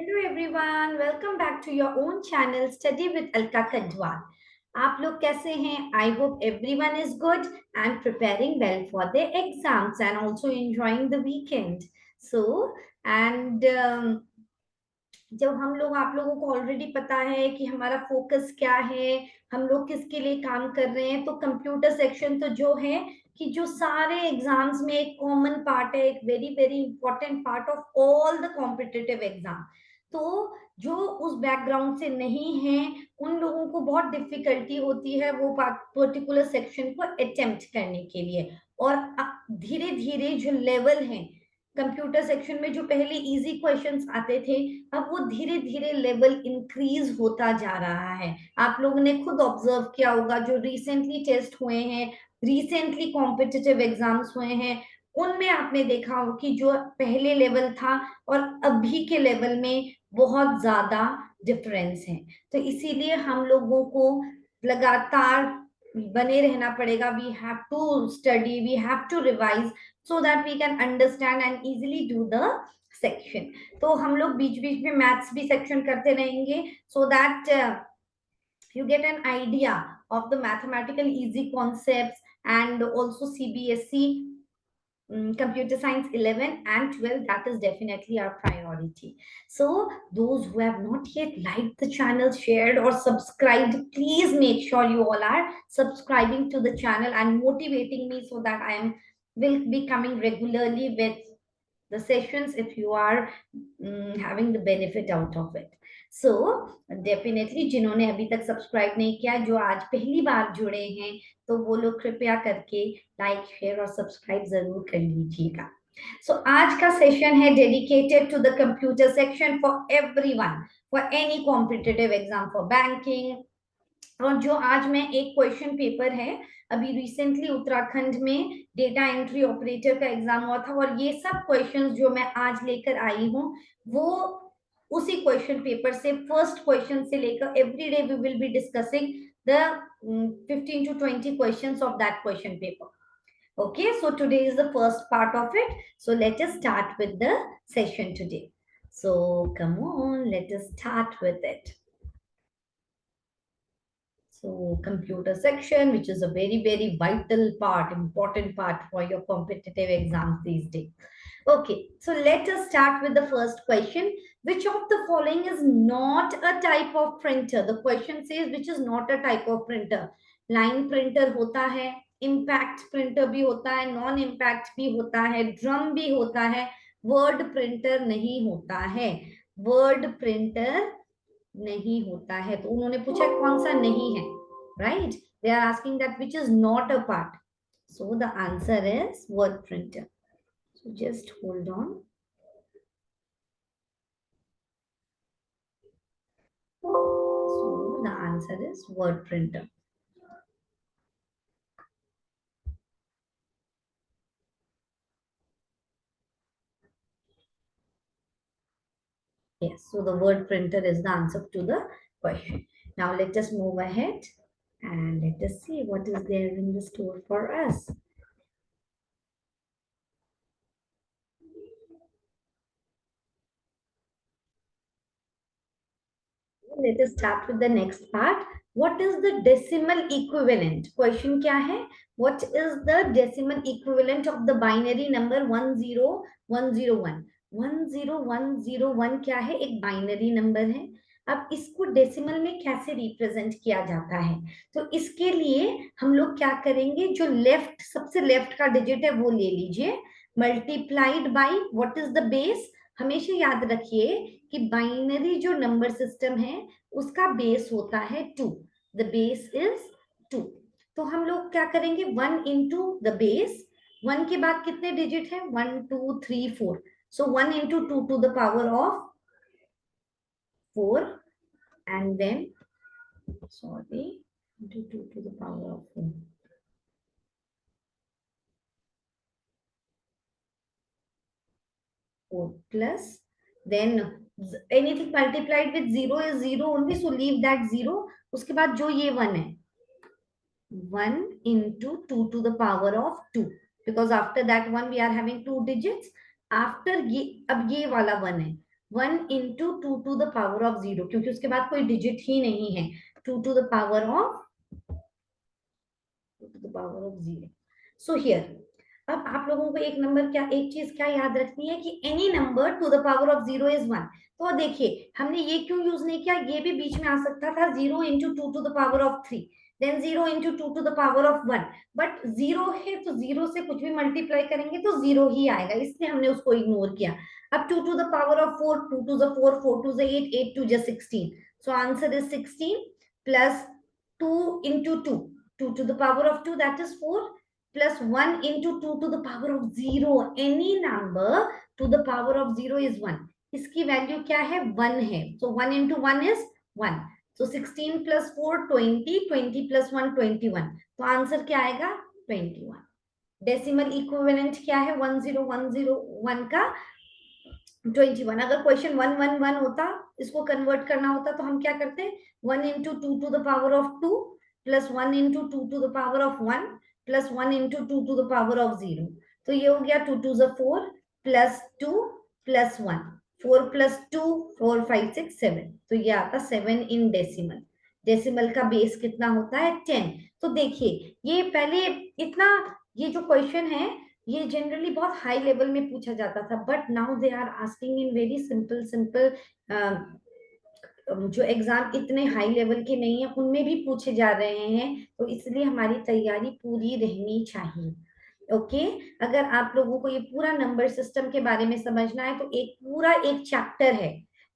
Hello everyone, welcome back to your own channel Study with Alka Kadwal. आप लोग कैसे हैं? I hope everyone is good and preparing well for their exams and also enjoying the weekend. So, and जब हम लोग आप लोगों को ऑलरेडी पता है कि हमारा फोकस क्या है, हम लोग किसके लिए काम कर रहे हैं, तो कंप्यूटर सेक्शन तो जो है कि जो सारे एग्जाम्स में एक कॉमन पार्ट है, एक very very important part of all the competitive exam. तो जो उस बैकग्राउंड से नहीं है उन लोगों को बहुत डिफिकल्टी होती है वो पर्टिकुलर सेक्शन को अटेम्प्ट करने के लिए। और धीरे धीरे जो लेवल है कंप्यूटर सेक्शन में, जो पहले इजी क्वेश्चंस आते थे, अब वो धीरे धीरे लेवल इंक्रीज होता जा रहा है। आप लोगों ने खुद ऑब्जर्व किया होगा, जो रिसेंटली टेस्ट हुए हैं, रिसेंटली कॉम्पिटिटिव एग्जाम्स हुए हैं, उनमें आपने देखा हो कि जो पहले लेवल था और अभी के लेवल में बहुत ज्यादा डिफरेंस है। तो इसीलिए हम लोगों को लगातार बने रहना पड़ेगा। We have to study, we have to revise so that we can understand and easily do the section. तो हम लोग बीच बीच में मैथ्स भी सेक्शन करते रहेंगे so that you get an idea of the mathematical easy concepts, and also CBSE computer science 11 and 12, that is definitely our priority. So those who have not yet liked the channel, shared or subscribed, please make sure you all are subscribing to the channel and motivating me so that I am will be coming regularly with the sessions if you are having the benefit out of it. So definitely जिन्होंने अभी तक subscribe नहीं किया, जो आज पहली बार जुड़े हैं, तो वो लोग कृपया करके लाइक शेयर और सब्सक्राइब जरूर कर लीजिएगा। सो आज का सेशन है dedicated to the computer section for everyone, for any competitive exam, for banking. और जो आज में एक क्वेश्चन पेपर है, अभी रिसेंटली उत्तराखंड में डेटा एंट्री ऑपरेटर का एग्जाम हुआ था, और ये सब क्वेश्चंस जो मैं आज लेकर आई हूँ वो उसी क्वेश्चन पेपर से, फर्स्ट क्वेश्चन से लेकर every day we will be discussing the 15 to 20 questions of that question paper. Okay, so today is the first part of it. So let us start with the session today. So come on, let us start with it. So computer section, which is a very, very vital part, important part for your competitive exams these days. Okay, so let us start with the first question. Which of the following is not a type of printer? The question says which is not a type of printer. Line printer होता है, impact printer भी होता है, non impact भी होता है, drum भी होता है, word printer नहीं होता है। word printer नहीं होता है, तो उन्होंने पूछा कौन सा नहीं है, right? They are asking that which is not a part, so the answer is word printer. So just hold on. So the answer is word printer. Yes, so the word printer is the answer to the question. Now let us move ahead and let us see what is there in the store for us. Let us start with the next part. What is the decimal equivalent? Question क्या है? What is the decimal equivalent of the binary number 10101? 10101 क्या है? एक binary number है। अब इसको decimal में कैसे रिप्रेजेंट किया जाता है? तो इसके लिए हम लोग क्या करेंगे, जो लेफ्ट, सबसे लेफ्ट का डिजिट है वो ले लीजिए, multiplied by what is the base. हमेशा याद रखिए कि बाइनरी जो नंबर सिस्टम है उसका बेस होता है 2, द बेस इज 2। तो हम लोग क्या करेंगे, 1 इंटू द बेस, 1 के बाद कितने डिजिट है, 1 2 3 4, so 1 into 2 to the power of 4, and then sorry into 2 to the power of 4, 4 plus then anything multiplied with 0 is 0 only, so leave that 0। उसके बाद जो ये 1 है, 1 into 2 to the power of 2, because after that one we are having two digits, after ये अब ये वाला 1 है, 1 into 2 to the power of 0, क्योंकि उसके बाद कोई डिजिट ही नहीं है। 2 to the power of 0। So here, अब आप लोगों को एक चीज क्या याद रखनी है कि any number two the power of 0 is 1। तो देखिए हमने ये क्यों यूज नहीं किया, ये भी बीच में आ सकता था 0 into 2 to the power of 3, then 0 into 2 to the power of 1, but 0 है तो 0 से कुछ भी मल्टीप्लाई करेंगे तो 0 ही आएगा, इसलिए हमने उसको इग्नोर किया। अब 2 to the power of 4, 2 to the 4, 4 to the 8, 8 to the 16, so answer is 16 plus 2 into 2, 2 to the power of 2, that is 4, plus 1 into 2 to the power of 0, any number to the power of 0 is 1। इसकी value क्या है, 1 है, so 1 into 1 is 1, so 16 plus 4 20, 20 plus 1 21, तो answer क्या आएगा 21। Decimal equivalent क्या है 10101 का 21। अगर क्वेश्चन 111 होता, इसको कन्वर्ट करना होता तो हम क्या करते, 1 into 2 to the power of 2 plus 1 into 2 to the power of 1 plus 1 into 2 to the power of 0। तो ये हो गया 2 to the 4 plus 2 plus 1, 4 plus 2 4 5 6 7, तो ये आता 7 इन डेसिमल। डेसिमल का बेस कितना होता है 10। तो देखिए ये पहले इतना, ये जो क्वेश्चन है ये जनरली बहुत हाई लेवल में पूछा जाता था, but now they are asking in very simple simple, जो एग्जाम इतने हाई लेवल के नहीं है उनमें भी पूछे जा रहे हैं, तो इसलिए हमारी तैयारी पूरी रहनी चाहिए। ओके अगर आप लोगों को ये पूरा नंबर सिस्टम के बारे में समझना है तो एक पूरा एक चैप्टर है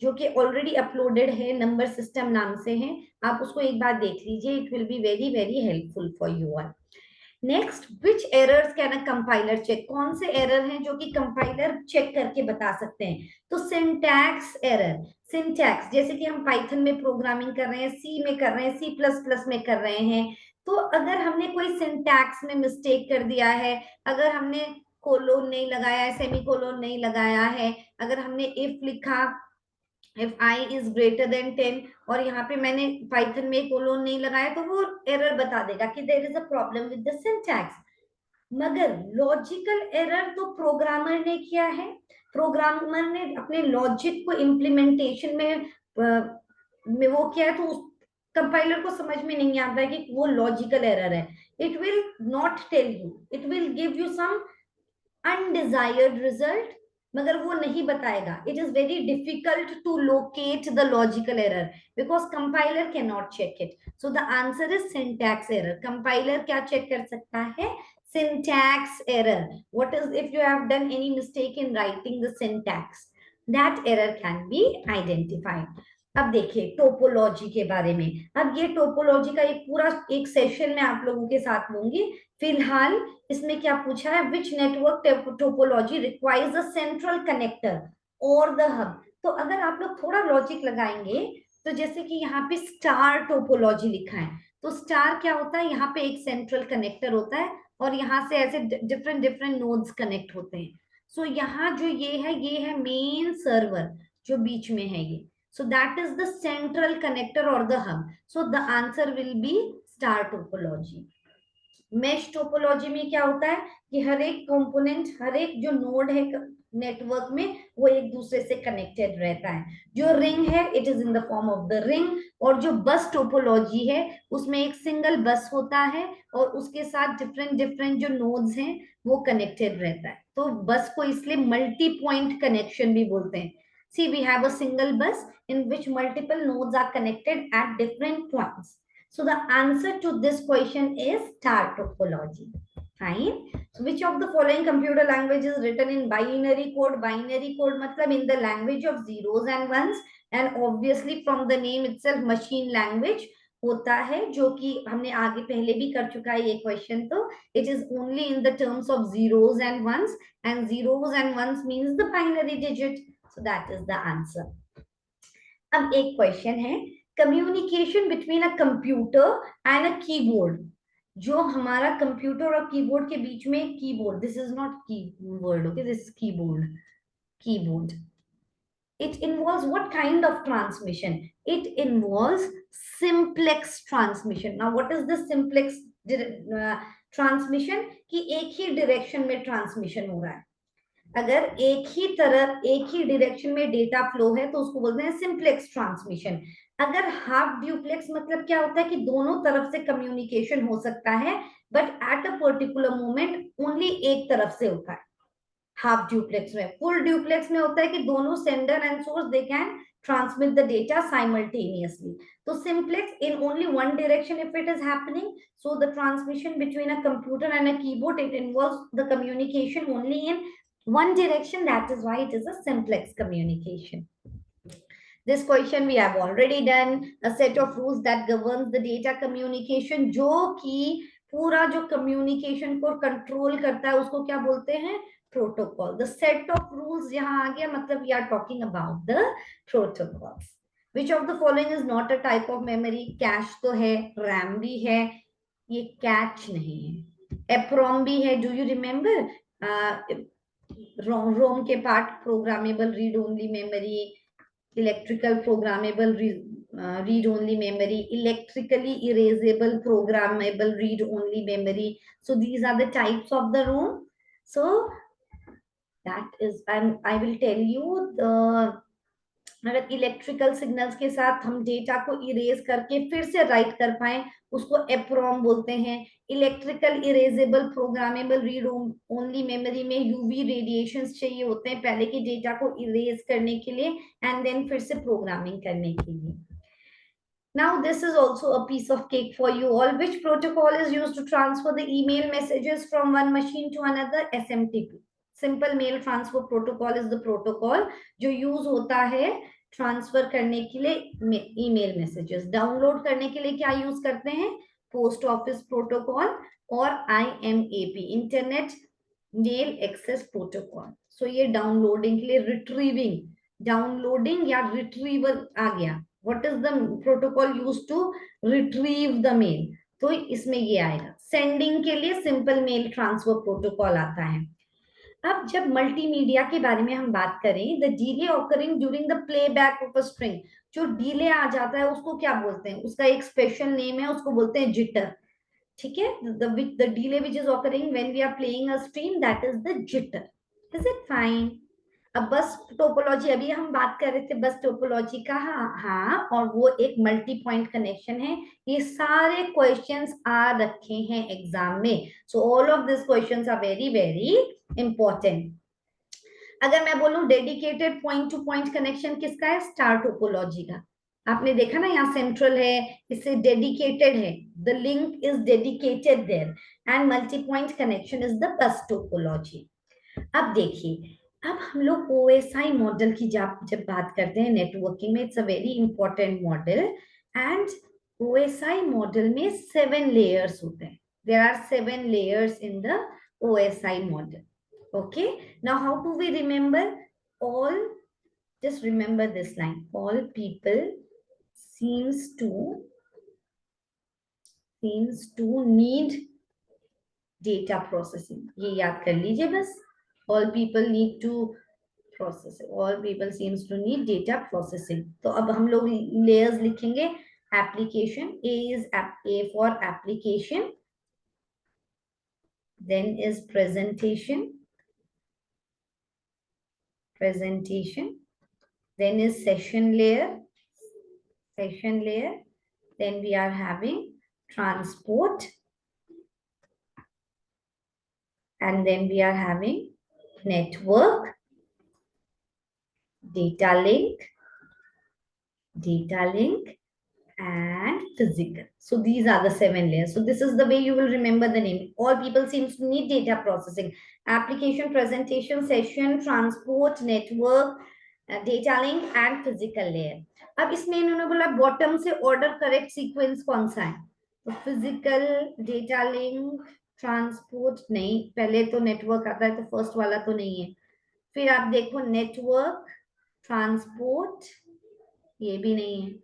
जो कि ऑलरेडी अपलोडेड है, नंबर सिस्टम नाम से है, आप उसको एक बार देख लीजिए, it will be very very helpful for you all. Next, which errors can a compiler check, कौन से एरर हैं जो कि कंपाइलर चेक करके बता सकते हैं, तो सिंटैक्स एरर। सिंटैक्स जैसे कि हम पाइथन में प्रोग्रामिंग कर रहे हैं, सी में कर रहे हैं, सी प्लस प्लस में कर रहे हैं, तो अगर हमने कोई सिंटैक्स में मिस्टेक कर दिया है, अगर हमने कोलोन नहीं लगाया है, सेमी कोलोन नहीं लगाया है, अगर हमने इफ लिखा if I is greater than 10 और यहाँ पे मैंने पाइथन में कोलोन नहीं लगाया, तो वो एरर बता देगा कि there is a problem with the syntax. मगर लॉजिकल एरर तो प्रोग्रामर ने किया है, प्रोग्रामर ने अपने लॉजिक को इम्प्लीमेंटेशन में वो किया है, तो उस कंपाइलर को समझ में नहीं आता है कि वो लॉजिकल एरर है। It will not tell you, it will give you some undesired result, मगर वो नहीं बताएगा। It is very difficult to locate the logical error because compiler can not check it, so the answer is syntax error. Compiler क्या check कर सकता है, syntax error, what is if you have done any mistake in writing the syntax, that error can be identified। अब देखिए topology के बारे में, अब ये टोपोलॉजी का एक पूरा एक सेशन में आप लोगों के साथ लूंगी। फिलहाल इसमें क्या पूछा है, which network topology requires a central connector और द हब। तो अगर आप लोग थोड़ा लॉजिक लगाएंगे, तो जैसे कि यहाँ पे स्टार टोपोलॉजी लिखा है, तो स्टार क्या होता है, यहाँ पे एक सेंट्रल कनेक्टर होता है और यहाँ से ऐसे डिफरेंट डिफरेंट नोड्स कनेक्ट होते हैं। सो यहाँ जो ये है मेन सर्वर जो बीच में है ये, so that is the central connector और the hub, so the answer will be star topology. Mesh topology में क्या होता है कि हर एक कंपोनेंट, हर एक जो नोड है नेटवर्क में, वो एक दूसरे से कनेक्टेड रहता है। जो रिंग है it is in the form of the ring, और जो बस टोपोलॉजी है उसमें एक सिंगल बस होता है और उसके साथ डिफरेंट डिफरेंट जो नोड्स हैं वो कनेक्टेड रहता है, तो बस को इसलिए मल्टी पॉइंट कनेक्शन भी बोलते हैं। See, we have a single bus in which multiple nodes are connected at different points. So the answer to this question is star topology. Fine. So which of the following computer language is written in binary code? Binary code matlab in the language of zeros and ones, and obviously from the name itself machine language होता है, जो कि हमने आगे पहले भी कर चुका है ये क्वेश्चन। तो it is only in the terms of zeros and ones, and zeros and ones means the binary digit, so that is the answer. अब एक क्वेश्चन है, communication between a computer and a keyboard. जो हमारा computer और keyboard के बीच में keyboard, this is not keyword, okay, this is keyboard, keyboard, it involves what kind of transmission? It involves simplex transmission. Now what is the simplex transmission? कि एक ही direction में transmission हो रहा है, अगर एक ही तरफ एक ही डायरेक्शन में डेटा फ्लो है तो उसको बोलते हैं सिंप्लेक्स ट्रांसमिशन। अगर हाफ ड्यूप्लेक्स मतलब क्या होता है कि दोनों तरफ से कम्युनिकेशन हो सकता है, but at a particular moment only एक तरफ से होता है। हाफ ड्यूप्लेक्स में, फुल ड्यूप्लेक्स में होता है कि दोनों sender and source they can transmit the data simultaneously. So simplex in only one direction if it is happening. So the transmission between a computer and a keyboard, it involves the communication only in one direction. That is why it is a simplex communication. This question we have already done. A set of rules that governs the data communication, जो कि पूरा जो communication को control करता है उसको क्या बोलते हैं? Protocol. The set of rules यहाँ आ गया, मतलब we are talking about the protocols. Which of the following is not a type of memory? Cache तो है, RAM भी है, ये cache नहीं है. EPROM भी है. Do you remember? ROM के part programmable read only memory, electrical programmable read only memory, electrically erasable programmable read only memory. So these are the types of the ROM. So that is, and I will tell you the, मतलब electrical signals के साथ हम data को erase करके फिर से right कर पाए उसको एप्रोम बोलते हैं. Electrical erasable programmable read only memory में यूवी रेडिएशंस चाहिए होते हैं पहले के डेटा को इरेज करने के लिए एंड देन फिर से प्रोग्रामिंग करने के लिए. Now this is also a piece of cake for you all. Which protocol is used to transfer the email messages from one machine to another? SMTP. Simple Mail Transfer Protocol is the protocol जो use होता है transfer करने के लिए email messages. Download करने के लिए क्या यूज करते हैं? पोस्ट ऑफिस प्रोटोकॉल और IMAP, internet mail access protocol. So ये डाउनलोडिंग के लिए, रिट्रीविंग, डाउनलोडिंग या रिट्रीवल आ गया. What is the protocol used to retrieve the mail? तो इसमें ये आएगा. सेंडिंग के लिए सिंपल मेल ट्रांसफर प्रोटोकॉल आता है. अब जब मल्टीमीडिया के बारे में हम बात करें, the delay occurring during the playback of a string, जो डिले आ जाता है उसको क्या बोलते हैं? उसका एक स्पेशल नेम है, उसको बोलते हैं जिटर. ठीक है, the delay which is occurring when we are playing a stream, that is the jitter. Is it fine? अब बस टोपोलॉजी, अभी हम बात कर रहे थे बस टोपोलॉजी का. हाँ हाँ, और वो एक मल्टी पॉइंट कनेक्शन है. ये सारे क्वेश्चंस आ रखे हैं एग्जाम में. So all of this questions are very very important. अगर मैं बोलूं dedicated point to point connection किसका है? स्टार टोपोलॉजी का. आपने देखा ना, यहाँ सेंट्रल है, इससे डेडिकेटेड है. The link is dedicated there and multi point connection is the bus topology. अब देखिए, अब हम लोग OSI मॉडल की जब बात करते हैं नेटवर्किंग में, it's a very important model. And OSI model में 7 लेयर्स होते हैं. There are 7 layers in the OSI model. Okay, now how do we remember? All, just remember this line: all people seems to need data processing. ये याद कर लीजिए बस. All people need to process. All people seems to need data processing. तो अब हम लोग layers लिखेंगे. Application, A for application. Then is presentation. Then is session layer. Then we are having transport, and then we are having network, data link, and physical. So these are the 7 layers. So this is the way you will remember the name. All people seems to need data processing. Application, presentation, session, transport, network, data link and physical layer. अब इसमें इन्होंने बोला bottom से order correct sequence कौन सा है? तो physical, data link, transport नहीं, पहले तो नेटवर्क आता है तो फर्स्ट वाला तो नहीं है. फिर आप देखो नेटवर्क, ट्रांसपोर्ट, ये भी नहीं है.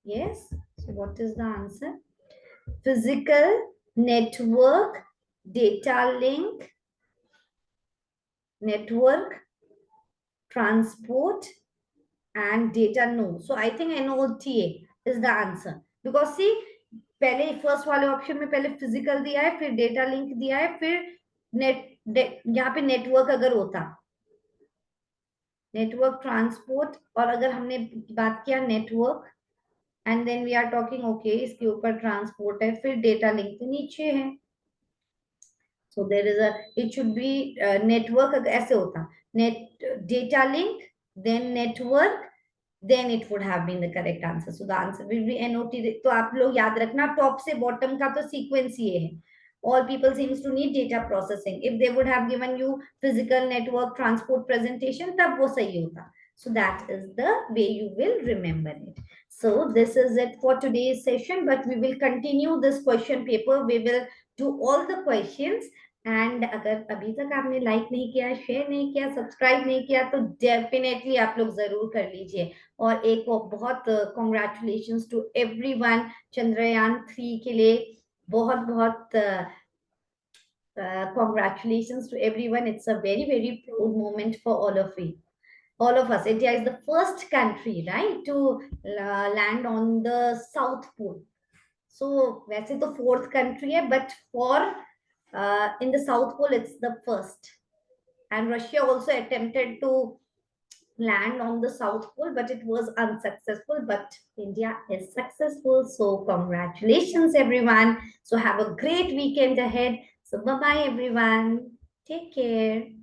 Yes. So what is the answer? Physical, network, data link, network, transport, and data. No. So I think NOTA is the answer. Because see, पहले फर्स्ट वाले ऑप्शन में पहले फिजिकल दिया है, फिर डेटा लिंक दिया है, फिर यहाँ पे नेटवर्क अगर होता, नेटवर्क ट्रांसपोर्ट, और अगर हमने बात किया network and then we are talking okay इसके ऊपर ट्रांसपोर्ट है, फिर डेटा लिंक तो नीचे है। So there is a, it should be network, अगर ऐसे होता net data link then network, then it would have been the correct answer. So the answer will be NOT. तो आप लोग याद रखना टॉप से बॉटम का तो सीक्वेंस ये है। All people seems to need data processing. If they would have given you physical network transport presentation, तब वो सही होता. So that is the way you will remember it. So this is it for today's session, but we will continue this question paper. We will do all the questions. And अगर अभी तक आपने like नहीं किया, share नहीं किया, subscribe नहीं किया, तो डेफिनेटली आप लोग जरूर कर लीजिए। और एक बहुत कॉन्ग्रेचुलेशंस टू एवरीवन, चंद्रयान 3 के लिए बहुत बहुत congratulations to everyone. It's a very, very proud moment for all of you. All of us. India is the first country, right, to land on the South Pole. So, वैसे तो fourth country है, but for in the South Pole, it's the first. And Russia also attempted to land on the South Pole, but it was unsuccessful. But India is successful. So, congratulations, everyone. So, have a great weekend ahead. So, bye bye, everyone. Take care.